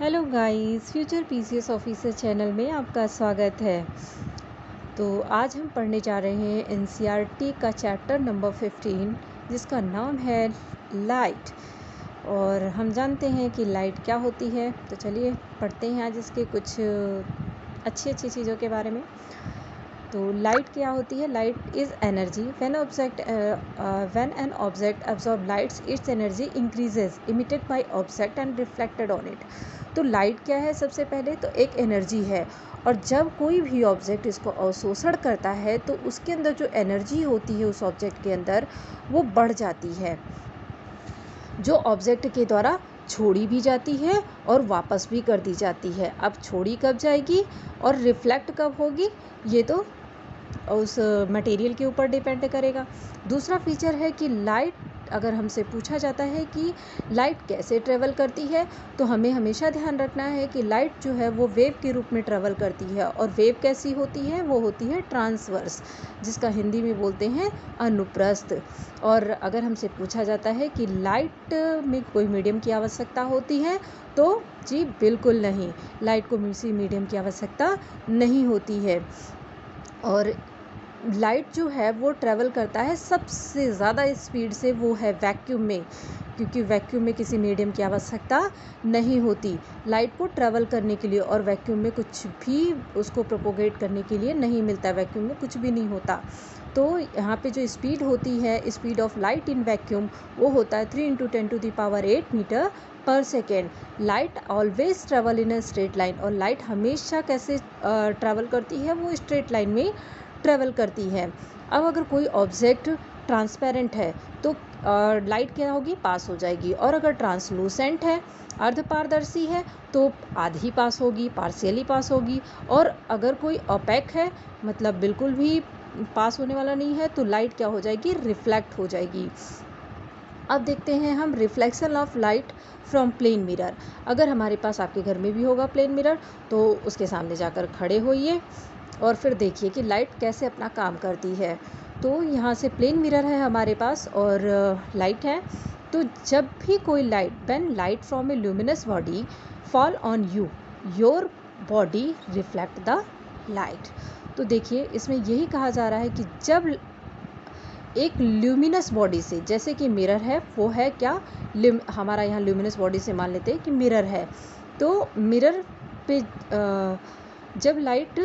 Hello guys, future PCS officer channel में आपका स्वागत है। तो आज हम पढ़ने जा रहे हैं एनसीईआरटी का चैप्टर नंबर 15 जिसका नाम है लाइट। और हम जानते हैं कि लाइट क्या होती है, तो चलिए पढ़ते हैं आज इसके कुछ अच्छी चीज़ों के बारे में। तो लाइट क्या होती है? Light is energy when an object absorb lights it's energy increases emitted by object and reflected on it. तो लाइट क्या है? सबसे पहले तो एक एनर्जी है, और जब कोई भी ऑब्जेक्ट इसको अवशोषण करता है तो उसके अंदर जो एनर्जी होती है उस ऑब्जेक्ट के अंदर वो बढ़ जाती है, जो ऑब्जेक्ट के द्वारा छोड़ी भी जाती है और वापस भी कर दी जाती है। अब छोड़ी कब जाएगी और रिफ्लेक्ट कब होगी, ये तो उस मटेरियल के ऊपर डिपेंड करेगा। दूसरा फीचर है कि लाइट, अगर हमसे पूछा जाता है कि लाइट कैसे ट्रेवल करती है, तो हमें हमेशा ध्यान रखना है कि लाइट जो है वो वेव के रूप में ट्रेवल करती है। और वेव कैसी होती है? वो होती है ट्रांसवर्स, जिसका हिंदी में बोलते हैं अनुप्रस्थ। और अगर हमसे पूछा जाता है कि लाइट में कोई मीडियम की आवश्यकता होती है, तो जी बिल्कुल नहीं, लाइट को किसी मीडियम की आवश्यकता नहीं होती है। और लाइट जो है वो ट्रैवल करता है सबसे ज़्यादा स्पीड से, वो है वैक्यूम में, क्योंकि वैक्यूम में किसी मीडियम की आवश्यकता नहीं होती लाइट को ट्रैवल करने के लिए। और वैक्यूम में कुछ भी उसको प्रोपोगेट करने के लिए नहीं मिलता, वैक्यूम में कुछ भी नहीं होता। तो यहाँ पे जो स्पीड होती है, speed of light in vacuum, वो होता है 3 × 10⁸ मीटर पर second. Light always travel in a straight line. और लाइट हमेशा कैसे ट्रैवल करती है? वो स्ट्रेट लाइन में ट्रैवल करती है। अब अगर कोई ऑब्जेक्ट ट्रांसपेरेंट है तो लाइट क्या होगी? पास हो जाएगी। और अगर ट्रांसलूसेंट है, अर्धपारदर्शी है, तो आधी पास होगी, पार्शियली पास होगी। और अगर कोई ओपेक है, मतलब बिल्कुल भी पास होने वाला नहीं है, तो लाइट क्या हो जाएगी? रिफ्लेक्ट हो जाएगी। अब देखते हैं हम reflection of light from plane mirror. अगर हमारे पास, आपके घर में भी होगा प्लेन मिरर, तो उसके सामने जाकर खड़े होइए और फिर देखिए कि लाइट कैसे अपना काम करती है। तो यहाँ से प्लेन मिरर है हमारे पास और लाइट है। तो जब भी कोई light, when light from a luminous body fall on you, your body reflect the light. तो देखिए इसमें यही कहा जा रहा है कि जब एक ल्यूमिनस बॉडी से, जैसे कि मिरर है, वो है क्या? हमारा यहाँ ल्यूमिनस बॉडी से मान लेते हैं कि मिरर है। तो मिरर पे जब लाइट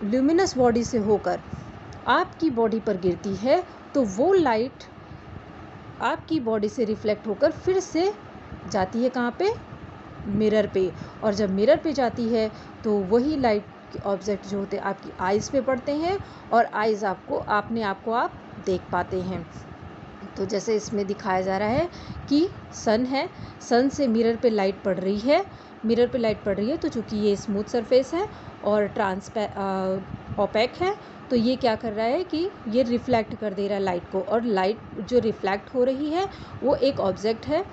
ल्यूमिनस बॉडी से होकर आपकी बॉडी पर गिरती है, तो वो लाइट आपकी बॉडी से रिफ्लेक्ट होकर फिर से जाती है कहाँ पे? मिरर पे। और जब मिरर पे जाती है तो वही लाइट के ऑब्जेक्ट जो होते हैं आपकी आइज़ पे पड़ते हैं, और आइज़ आपको अपने आप को आप देख पाते हैं। तो जैसे इसमें दिखाया जा रहा है कि सन है, सन से मिरर पे लाइट पड़ रही है, मिरर पे लाइट पड़ रही है, तो चूंकि ये स्मूथ सरफेस है और ओपेक है, तो ये क्या कर रहा है कि ये रिफ्लेक्ट कर दे रहा है लाइट को। और लाइट जो रिफ्लेक्ट हो रही है वो एक ऑब्जेक्ट है,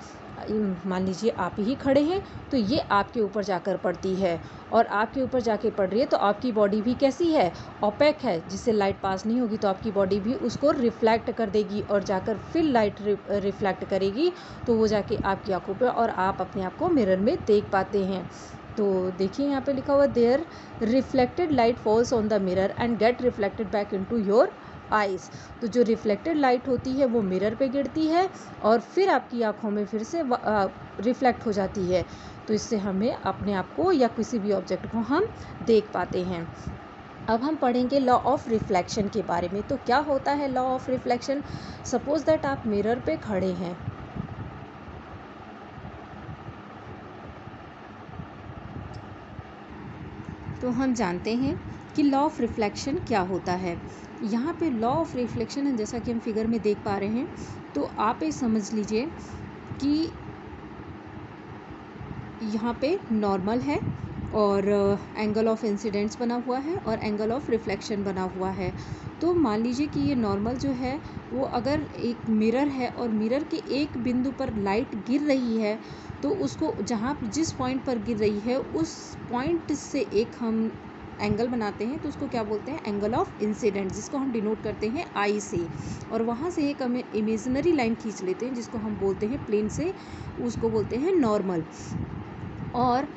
मान लीजिए आप ही खड़े हैं, तो ये आपके ऊपर जाकर पड़ती है। और आपके ऊपर जाके पड़ रही है तो आपकी बॉडी भी कैसी है? ओपेक है, जिससे लाइट पास नहीं होगी, तो आपकी बॉडी भी उसको रिफ्लेक्ट कर देगी और जाकर फिर लाइट रिफ्लेक्ट करेगी, तो वो जाके आपकी आंखों पे, और आप अपने आप को मिरर में देख पाते हैं। तो देखिए यहाँ पे लिखा हुआ, there reflected light falls on the mirror and get reflected back into your eyes. तो जो रिफ्लेक्टेड लाइट होती है वो मिरर पे गिरती है और फिर आपकी आँखों में फिर से रिफ्लेक्ट हो जाती है। तो इससे हमें अपने आप को या किसी भी ऑब्जेक्ट को हम देख पाते हैं। अब हम पढ़ेंगे लॉ ऑफ रिफ्लेक्शन के बारे में। तो क्या होता है law of reflection? Suppose that आप मिरर पे खड़े हैं, तो हम जानते हैं कि लॉ ऑफ रिफ्लेक्शन क्या होता है। यहाँ पे लॉ ऑफ रिफ्लेक्शन है, जैसा कि हम फिगर में देख पा रहे हैं। तो आप ये समझ लीजिए कि यहाँ पे नॉर्मल है और एंगल ऑफ इंसिडेंस बना हुआ है और एंगल ऑफ रिफ्लेक्शन बना हुआ है। तो मान लीजिए कि ये नॉर्मल जो है वो अगर एक मिरर है और मिरर के एक बिंदु पर लाइट गिर रही है, तो उसको जहाँ जिस पॉइंट पर गिर रही है उस पॉइंट से एक हम एंगल बनाते हैं, तो उसको क्या बोलते हैं? एंगल ऑफ इंसिडेंट, जिसको हम डिनोट करते हैं आई से। और वहाँ से एक हम इमेजिनरी लाइन खींच लेते हैं जिसको हम बोलते हैं प्लेन से, उसको बोलते हैं नॉर्मल। और